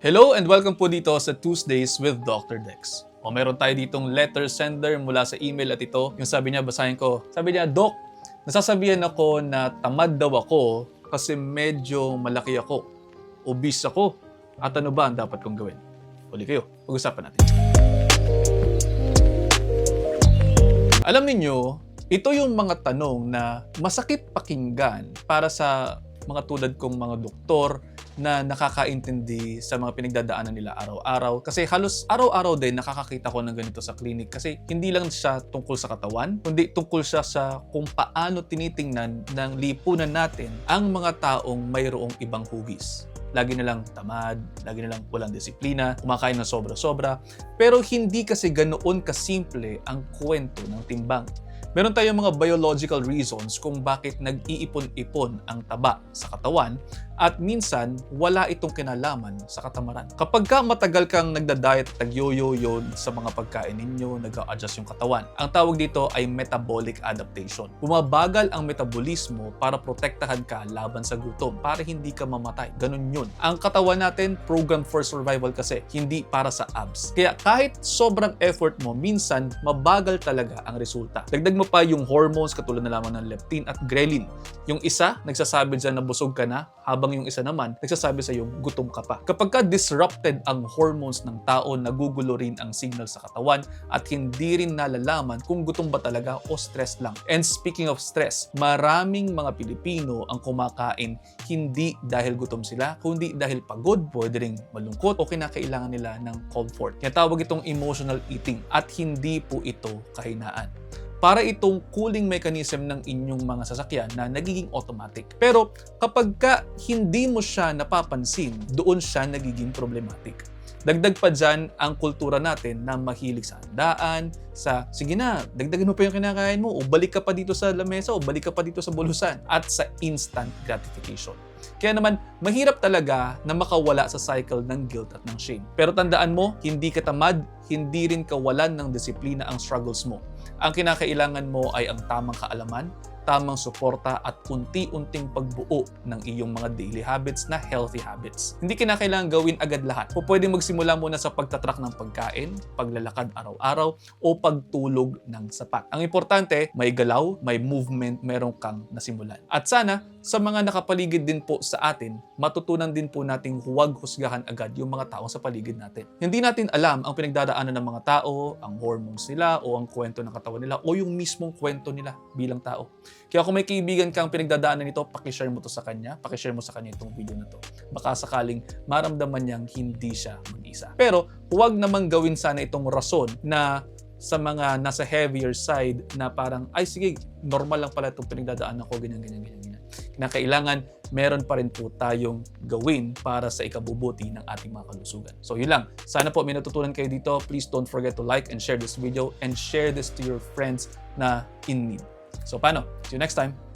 Hello and welcome po dito sa Tuesdays with Dr. Dex. Meron tayo ditong letter sender mula sa email at ito, yung sabi niya, basahin ko. Sabi niya, Doc, nasasabihan ako na tamad daw ako kasi medyo malaki ako. Obese ako. At ano ba ang dapat kong gawin? Huli kayo, pag-usapan natin. Alam niyo, ito yung mga tanong na masakit pakinggan para sa mga tulad kong mga doktor na nakakaintindi sa mga pinagdadaanan nila araw-araw. Kasi halos araw-araw din nakakakita ko ng ganito sa clinic. Kasi hindi lang siya tungkol sa katawan, kundi tungkol siya sa kung paano tinitingnan ng lipunan natin ang mga taong mayroong ibang hugis. Lagi nilang tamad, lagi nilang walang disiplina, kumakain ng sobra-sobra. Pero hindi kasi ganoon kasimple ang kwento ng timbang. Meron tayong mga biological reasons kung bakit nag-iipon-ipon ang taba sa katawan at minsan wala itong kinalaman sa katamaran. Kapag matagal kang nagda-diet at nag-yo-yo sa mga pagkain ninyo, nag-a-adjust yung katawan, ang tawag dito ay metabolic adaptation. Bumabagal ang metabolismo para protektahan ka laban sa gutom, para hindi ka mamatay. Ganun yun. Ang katawan natin, programmed for survival kasi, hindi para sa abs. Kaya kahit sobrang effort mo, minsan mabagal talaga ang resulta. Dagdag mo pa yung hormones katulad na lamang ng leptin at ghrelin. Yung isa, nagsasabi dyan na busog ka na, habang yung isa naman, nagsasabi sa iyo, gutom ka pa. Kapag disrupted ang hormones ng tao, nagugulo rin ang signal sa katawan at hindi rin nalalaman kung gutom ba talaga o stress lang. And speaking of stress, maraming mga Pilipino ang kumakain hindi dahil gutom sila, kundi dahil pagod, pwede ring malungkot o kinakailangan nila ng comfort. Kaya tawag itong emotional eating at hindi po ito kahinaan. Para itong cooling mechanism ng inyong mga sasakyan na nagiging automatic. Pero kapag hindi mo siya napapansin, doon siya nagiging problematic. Dagdag pa dyan ang kultura natin na mahilig sa handaan, sige na, dagdagan mo pa yung kinakain mo, o balik ka pa dito sa lamesa, o balik ka pa dito sa bulusan, at sa instant gratification. Kaya naman, mahirap talaga na makawala sa cycle ng guilt at ng shame. Pero tandaan mo, hindi ka tamad, hindi rin kawalan ng disiplina ang struggles mo. Ang kinakailangan mo ay ang tamang kaalaman, tamang suporta at unti-unting pagbuo ng iyong mga daily habits na healthy habits. Hindi kinakailangan gawin agad lahat. O pwedeng magsimula muna sa pagtatrack ng pagkain, paglalakad araw-araw, o pagtulog ng sapat. Ang importante, may galaw, may movement, meron kang nasimulan. At sana, sa mga nakapaligid din po sa atin, matutunan din po nating huwag husgahan agad yung mga taong sa paligid natin. Hindi natin alam ang pinagdadaanan ng mga tao, ang hormones nila, o ang kwento ng katawan nila, o yung mismong kwento nila bilang tao. Kaya kung may kaibigan kang pinagdadaanan nito, pakishare mo to sa kanya, pakishare mo sa kanya itong video na to. Baka sakaling maramdaman niyang hindi siya mag-isa. Pero huwag namang gawin sana itong rason na sa mga nasa heavier side na parang, ay sige, normal lang pala itong pinagdadaanan ko, ganyan. Kailangan meron pa rin po tayong gawin para sa ikabubuti ng ating mga kalusugan. So yun lang. Sana po may natutunan kayo dito. Please don't forget to like and share this video and share this to your friends na in need. So paano? See you next time.